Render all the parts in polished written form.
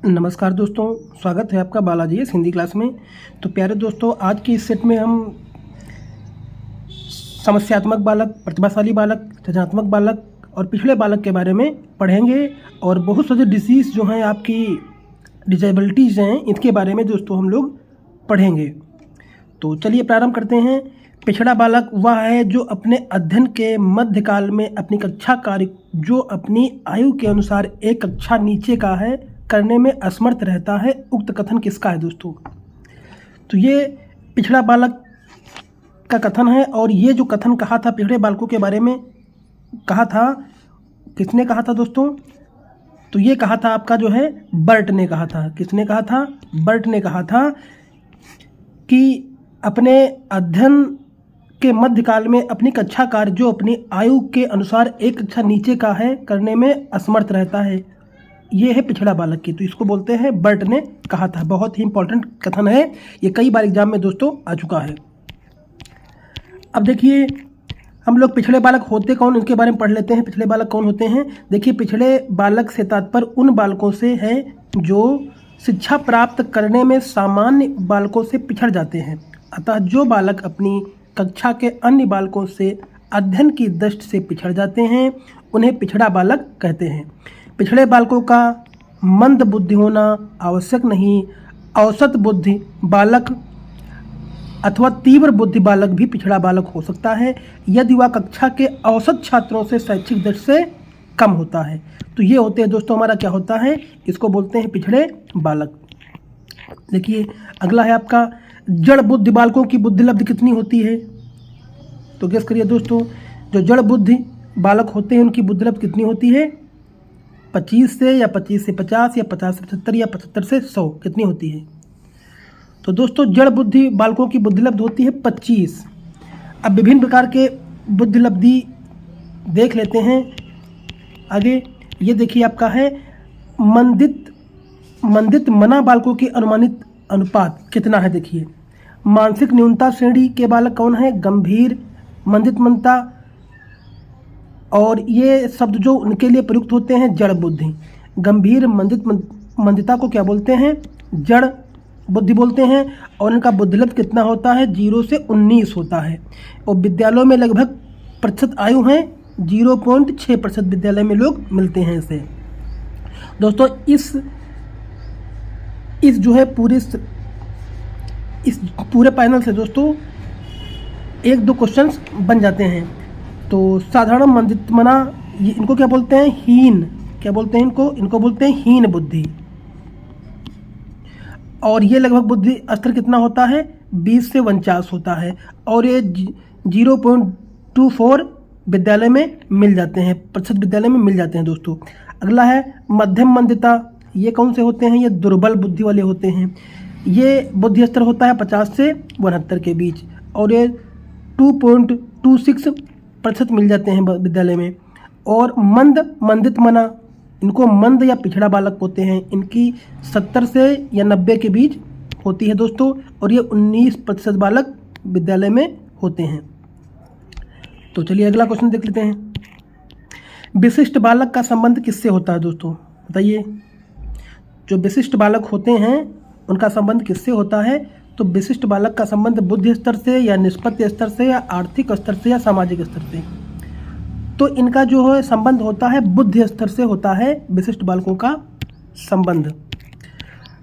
नमस्कार दोस्तों, स्वागत है आपका बालाजी हिंदी क्लास में। तो प्यारे दोस्तों, आज की इस सेट में हम समस्यात्मक बालक, प्रतिभाशाली बालक, सृजनात्मक बालक और पिछड़े बालक के बारे में पढ़ेंगे और बहुत सारे डिसीज़ जो हैं, आपकी डिजेबिलिटीज़ हैं, इसके बारे में दोस्तों हम लोग पढ़ेंगे। तो चलिए प्रारंभ करते हैं। पिछड़ा बालक वह है जो अपने अध्ययन के मध्यकाल में अपनी कक्षा कार्य जो अपनी आयु के अनुसार एक कक्षा नीचे का है करने में असमर्थ रहता है। उक्त कथन किसका है दोस्तों? तो ये पिछड़ा बालक का कथन है। और ये जो कथन कहा था पिछड़े बालकों के बारे में कहा था, किसने कहा था दोस्तों? तो ये कहा था आपका जो है बर्ट ने कहा था। किसने कहा था? बर्ट ने कहा था कि अपने अध्ययन के मध्यकाल में अपनी कक्षा कार्य जो अपनी आयु के अनुसार एक कक्षा नीचे का है करने में असमर्थ रहता है। ये है पिछड़ा बालक की। तो इसको बोलते हैं बर्ट ने कहा था। बहुत ही इंपॉर्टेंट कथन है, ये कई बार एग्जाम में दोस्तों आ चुका है। अब देखिए, हम लोग पिछड़े बालक होते कौन, इनके बारे में पढ़ लेते हैं। पिछड़े बालक कौन होते हैं? देखिए, पिछड़े बालक से तात्पर्य उन बालकों से है जो शिक्षा प्राप्त करने में सामान्य बालकों से पिछड़ जाते हैं। अतः जो बालक अपनी कक्षा के अन्य बालकों से अध्ययन की दृष्टि से पिछड़ जाते हैं उन्हें पिछड़ा बालक कहते हैं। पिछड़े बालकों का मंद बुद्धि होना आवश्यक नहीं। औसत बुद्धि बालक अथवा तीव्र बुद्धि बालक भी पिछड़ा बालक हो सकता है यदि वह कक्षा के औसत छात्रों से शैक्षिक दृष्टि से कम होता है। तो ये होते हैं दोस्तों, हमारा क्या होता है, इसको बोलते हैं पिछड़े बालक। देखिए, अगला है आपका जड़ बुद्धि बालकों की बुद्धि लब्धि कितनी होती है? तो गेस करिए दोस्तों, जो जड़ बुद्धि बालक होते हैं उनकी बुद्धि लब्धि कितनी होती है? 25 से या 25 से 50 या 50 से 75 या 75 से 100 कितनी होती है? तो दोस्तों, जड़ बुद्धि बालकों की बुद्धि लब्धि होती है 25। अब विभिन्न प्रकार के बुद्धि लब्धि देख लेते हैं आगे। ये देखिए, आपका है मंदित मना बालकों की अनुमानित अनुपात कितना है? देखिए, मानसिक न्यूनता श्रेणी के बालक कौन है? गंभीर मंदित मनता। और ये शब्द जो उनके लिए प्रयुक्त होते हैं जड़ बुद्धि। गंभीर मंदिता को क्या बोलते हैं? जड़ बुद्धि बोलते हैं। और इनका बुद्धि लब्धि कितना होता है? 0 से 19 होता है। और विद्यालयों में लगभग प्रतिशत आयु है 0.6% विद्यालय में लोग मिलते हैं इसे। दोस्तों, इस जो है इस पूरे पैनल से दोस्तों 1-2 क्वेश्चंस बन जाते हैं। तो साधारण मंदित मना, इनको क्या बोलते हैं? हीन। क्या बोलते हैं इनको? इनको बोलते हैं हीन बुद्धि। और ये लगभग बुद्धि स्तर कितना होता है? 20 से 49 होता है। और ये 0.24 विद्यालय में मिल जाते हैं, प्रतिशत विद्यालय में मिल जाते हैं दोस्तों। अगला है मध्यम मंदिता। ये कौन से होते हैं? ये दुर्बल बुद्धि वाले होते हैं। ये बुद्धि स्तर होता है 50 से 72 के बीच। और ये 2.26 प्रतिशत मिल जाते हैं विद्यालय में। और मंदित मना, इनको मंद या पिछड़ा बालक होते हैं। इनकी 70 से या 90 के बीच होती है दोस्तों। और ये 19% बालक विद्यालय में होते हैं। तो चलिए अगला क्वेश्चन देख लेते हैं। विशिष्ट बालक का संबंध किससे होता है दोस्तों? बताइए, जो विशिष्ट बालक होते हैं उनका संबंध किससे होता है? तो विशिष्ट बालक का संबंध बुद्धि स्तर से या निष्पत्ति स्तर से या आर्थिक स्तर से या सामाजिक स्तर से। तो इनका जो है संबंध होता है बुद्धि स्तर से होता है विशिष्ट बालकों का संबंध।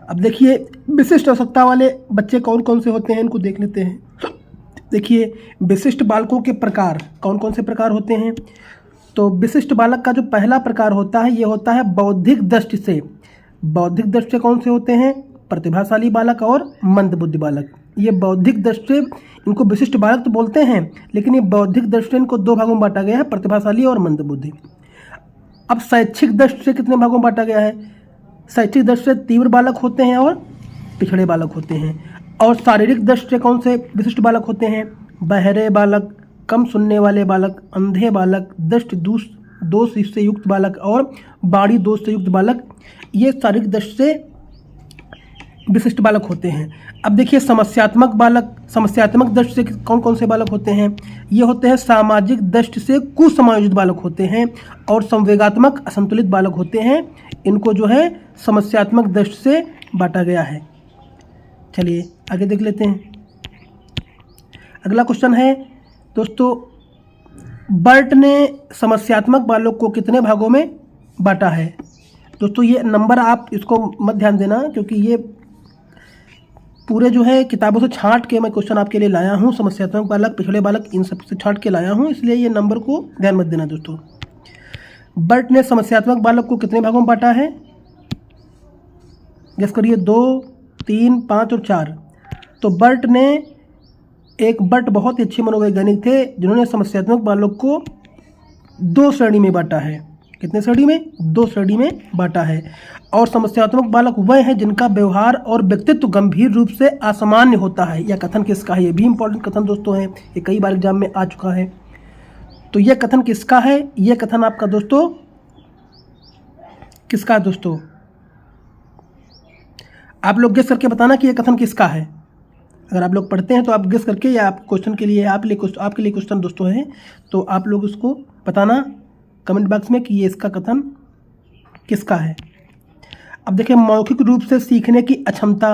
अब देखिए, विशिष्ट आवश्यकता वाले बच्चे कौन कौन से होते हैं, इनको देख लेते हैं। देखिए, विशिष्ट बालकों के प्रकार कौन कौन से प्रकार होते हैं? तो विशिष्ट बालक का जो पहला प्रकार होता है ये होता है बौद्धिक दृष्टि से। बौद्धिक दृष्टि से कौन से होते हैं? प्रतिभाशाली बालक और मंद बुद्धि बालक। ये बौद्धिक दृष्टि से इनको विशिष्ट बालक तो बोलते हैं, लेकिन ये बौद्धिक दृष्टि से इनको 2 भागों में बांटा गया है, प्रतिभाशाली और मंद बुद्धि। अब शैक्षिक दृष्टि से कितने भागों में बांटा गया है? शैक्षिक दृष्टि से तीव्र बालक होते हैं और पिछड़े बालक होते हैं। और शारीरिक दृष्टि से कौन से विशिष्ट बालक होते हैं? बहरे बालक, कम सुनने वाले बालक, अंधे बालक, दृष्टि दोष से युक्त बालक और बाड़ी दोष से युक्त बालक। ये शारीरिक दृष्टि से विशिष्ट बालक होते हैं। अब देखिए समस्यात्मक बालक, समस्यात्मक दृष्टि से कौन कौन से बालक होते हैं? ये होते हैं सामाजिक दृष्टि से कुसमायोजित बालक होते हैं और संवेगात्मक असंतुलित बालक होते हैं। इनको जो है समस्यात्मक दृष्टि से बांटा गया है। चलिए आगे देख लेते हैं। अगला क्वेश्चन है दोस्तों, बर्ट ने समस्यात्मक बालक को कितने भागों में बांटा है? दोस्तों ये नंबर आप इसको मत ध्यान देना, क्योंकि ये पूरे जो है किताबों से छांट के मैं क्वेश्चन आपके लिए लाया हूँ। समस्यात्मक बालक, पिछड़े बालक, इन सब से छांट के लाया हूँ, इसलिए ये नंबर को ध्यान मत देना दोस्तों। बर्ट ने समस्यात्मक बालक को कितने भागों में बांटा है? गेस करिए, 2, 3, 5 और 4। तो बर्ट ने बर्ट बहुत ही अच्छे मनोवैज्ञानिक थे जिन्होंने समस्यात्मक बालक को 2 श्रेणी में बांटा है। कितने श्रेणी में? 2 श्रेणी में बांटा है। और समस्यात्मक बालक वह हैं जिनका व्यवहार और व्यक्तित्व गंभीर रूप से असामान्य होता है। यह कथन किसका है? ये भी इंपॉर्टेंट कथन दोस्तों है, ये कई बार एग्जाम में आ चुका है। तो यह कथन किसका है? यह कथन आपका दोस्तों किसका है दोस्तों? आप लोग गेस करके बताना कि यह कथन किसका है। अगर आप लोग पढ़ते हैं तो आप गेस करके, या आप क्वेश्चन के लिए आपके लिए क्वेश्चन दोस्तों है, तो आप लोग उसको बताना कमेंट बॉक्स में कि ये इसका कथन किसका है। अब देखिए, मौखिक रूप से सीखने की अक्षमता,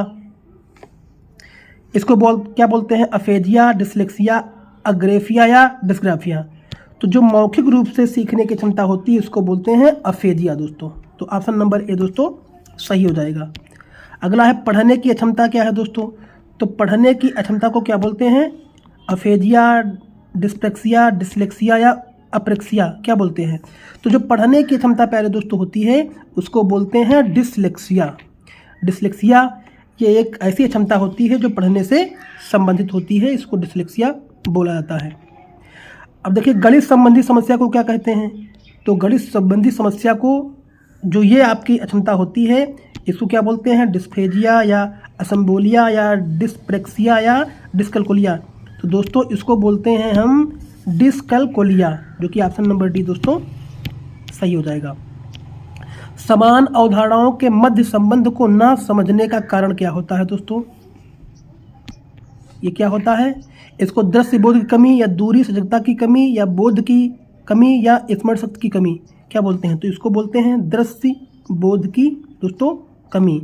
इसको क्या बोलते हैं? अफेजिया, डिसलेक्सिया, अग्रेफिया या डिस्ग्राफिया। तो जो मौखिक रूप से सीखने की क्षमता होती है इसको बोलते हैं अफेजिया दोस्तों। तो ऑप्शन नंबर ए दोस्तों सही हो जाएगा। अगला है पढ़ने की अक्षमता। क्या है दोस्तों? तो पढ़ने की अक्षमता को क्या बोलते हैं? अफेजिया, डिस्प्लेक्सिया, डिसलेक्सिया या अप्रेक्सिया क्या बोलते हैं? तो जो पढ़ने की क्षमता प्यारे दोस्तों होती है उसको बोलते हैं डिसलेक्सिया। डिसलेक्सिया ये एक ऐसी क्षमता होती है जो पढ़ने से संबंधित होती है, इसको डिसलेक्सिया बोला जाता है। अब देखिए, गणित संबंधी समस्या को क्या कहते हैं? तो गणित संबंधी समस्या को जो ये आपकी अक्षमता होती है इसको क्या बोलते हैं? डिस्फेजिया या असम्बोलिया या डिस्प्रेक्सिया या डिस्कलकुलिया। तो दोस्तों इसको बोलते हैं हम डिस्कलकुलिया, जो कि ऑप्शन नंबर डी दोस्तों सही हो जाएगा। समान अवधारणाओं के मध्य संबंध को ना समझने का कारण क्या होता है दोस्तों? ये क्या होता है? इसको दृश्य बोध की कमी या दूरी सजगता की कमी या बोध की कमी या स्मरण शक्ति की कमी क्या बोलते हैं? तो इसको बोलते हैं दृश्य बोध की दोस्तों कमी,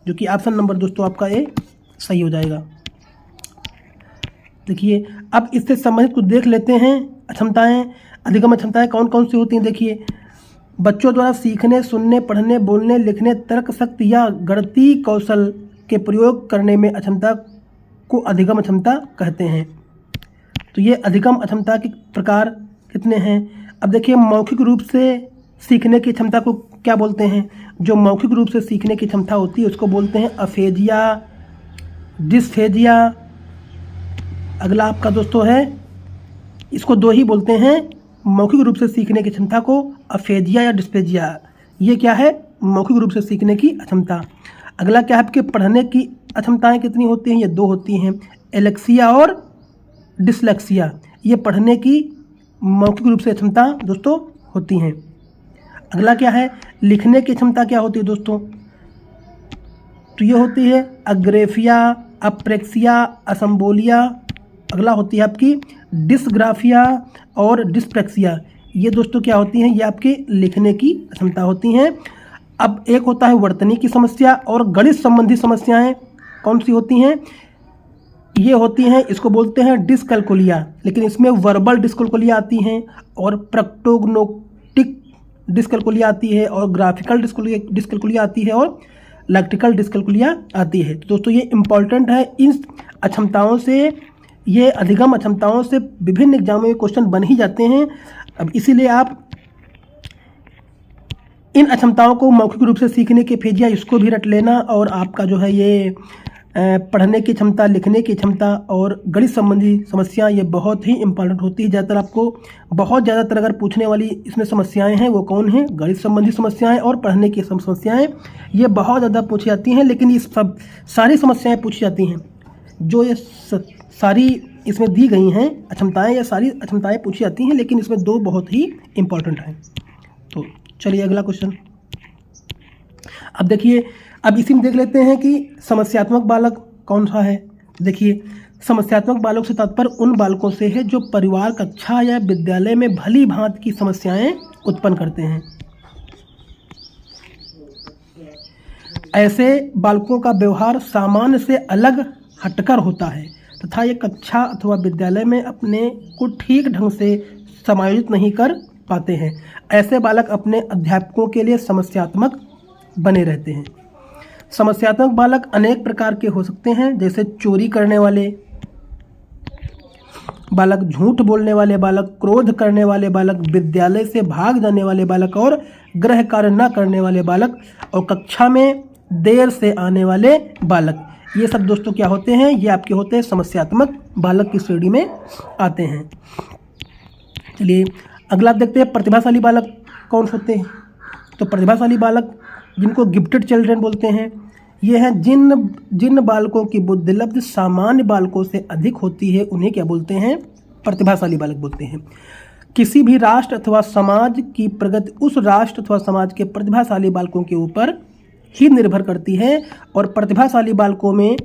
जो कि ऑप्शन नंबर दोस्तों आपका ए सही हो जाएगा। देखिए, अब इससे संबंधित कुछ देख लेते हैं। अक्षमताएं, अधिगम अक्षमताएं कौन कौन सी होती हैं? देखिए, बच्चों द्वारा सीखने, सुनने, पढ़ने, बोलने, लिखने, तर्क शक्ति या गणितीय कौशल के प्रयोग करने में अक्षमता को अधिगम अक्षमता कहते हैं। तो ये अधिगम अक्षमता के प्रकार कितने हैं? अब देखिए, मौखिक रूप से सीखने की क्षमता को क्या बोलते हैं? जो मौखिक रूप से सीखने की क्षमता होती है उसको बोलते हैं अफेजिया, डिस्फेजिया। अगला आपका दोस्तों है, इसको 2 ही बोलते हैं मौखिक रूप से सीखने की क्षमता को, अफेजिया या डिस्फेजिया। ये क्या है? मौखिक रूप से सीखने की अक्षमता। अगला क्या है आपके पढ़ने की अक्षमताएं कितनी होती हैं? ये 2 होती हैं, एलेक्सिया और डिसलेक्सिया। ये पढ़ने की मौखिक रूप से क्षमता दोस्तों होती हैं। अगला क्या है? लिखने की क्षमता क्या होती है दोस्तों? तो ये होती है अग्रेफिया, अप्रेक्सिया, असम्बोलिया। अगला होती है आपकी डिस्ग्राफिया और डिस्प्रेक्सिया। ये दोस्तों क्या होती हैं? ये आपके लिखने की क्षमता होती हैं। अब एक होता है वर्तनी की समस्या और गणित संबंधी समस्याएं कौन सी होती हैं? ये होती हैं, इसको बोलते हैं डिस्कलकुलिया, लेकिन इसमें वर्बल डिस्कलकुलिया आती हैं और प्रैक्टोग्नोस्टिक डिस्कलकुलिया आती है और ग्राफिकल डिस्कलकुलिया आती है और लैक्टिकल डिस्कलकुलिया आती है। तो दोस्तों ये इम्पॉर्टेंट है। इन अक्षमताओं से, ये अधिगम अक्षमताओं से विभिन्न एग्जामों में क्वेश्चन बन ही जाते हैं। अब इसीलिए आप इन अक्षमताओं को मौखिक रूप से सीखने के फेजिया इसको भी रट लेना, और आपका जो है ये पढ़ने की क्षमता, लिखने की क्षमता और गणित संबंधी समस्या ये बहुत ही इंपॉर्टेंट होती है। ज़्यादातर आपको ज़्यादातर अगर पूछने वाली इसमें समस्याएं हैं वो कौन हैं? गणित संबंधी समस्याएं और पढ़ने की समस्याएं, ये बहुत ज़्यादा पूछी जाती हैं। लेकिन ये सब सारी समस्याएं पूछी जाती हैं जो ये सारी इसमें दी गई हैं अक्षमताएं, या सारी अक्षमताएं पूछी जाती हैं, लेकिन इसमें 2 बहुत ही इंपॉर्टेंट हैं। तो चलिए अगला क्वेश्चन। अब देखिए, अब इसी में देख लेते हैं कि समस्यात्मक बालक कौन सा है। देखिए, समस्यात्मक बालक से तात्पर्य उन बालकों से है जो परिवार, कक्षा या विद्यालय में भली भांति की समस्याएं उत्पन्न करते हैं। ऐसे बालकों का व्यवहार सामान्य से अलग हटकर होता है तथा ये कक्षा अथवा विद्यालय में अपने को ठीक ढंग से समायोजित नहीं कर पाते हैं। ऐसे बालक अपने अध्यापकों के लिए समस्यात्मक बने रहते हैं। समस्यात्मक बालक अनेक प्रकार के हो सकते हैं, जैसे चोरी करने वाले बालक, झूठ बोलने वाले बालक, क्रोध करने वाले बालक, विद्यालय से भाग जाने वाले बालक और गृह कार्य न करने वाले बालक, और कक्षा में देर से आने वाले बालक। ये सब दोस्तों क्या होते हैं, ये आपके होते हैं समस्यात्मक बालक की श्रेणी में आते हैं। चलिए अगला आप देखते हैं प्रतिभाशाली बालक कौन होते हैं। तो प्रतिभाशाली बालक जिनको गिफ्टेड चिल्ड्रन बोलते हैं, ये हैं जिन बालकों की बुद्धि लब्ध सामान्य बालकों से अधिक होती है, उन्हें क्या बोलते हैं, प्रतिभाशाली बालक बोलते हैं। किसी भी राष्ट्र अथवा समाज की प्रगति उस राष्ट्र अथवा समाज के प्रतिभाशाली बालकों के ऊपर ही निर्भर करती है, और प्रतिभाशाली बालकों में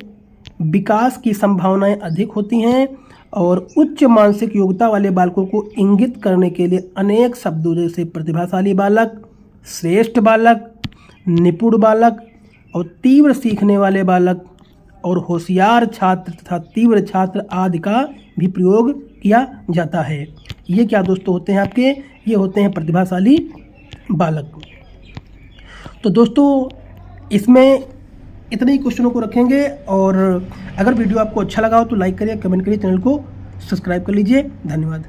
विकास की संभावनाएं अधिक होती हैं, और उच्च मानसिक योग्यता वाले बालकों को इंगित करने के लिए अनेक शब्दों जैसे प्रतिभाशाली बालक, श्रेष्ठ बालक, निपुण बालक और तीव्र सीखने वाले बालक और होशियार छात्र तथा तीव्र छात्र आदि का भी प्रयोग किया जाता है। ये क्या दोस्तों होते हैं आपके, ये होते हैं प्रतिभाशाली बालक। तो दोस्तों इसमें इतने ही क्वेश्चनों को रखेंगे, और अगर वीडियो आपको अच्छा लगा हो तो लाइक करिए, कमेंट करिए, चैनल को सब्सक्राइब कर लीजिए। धन्यवाद।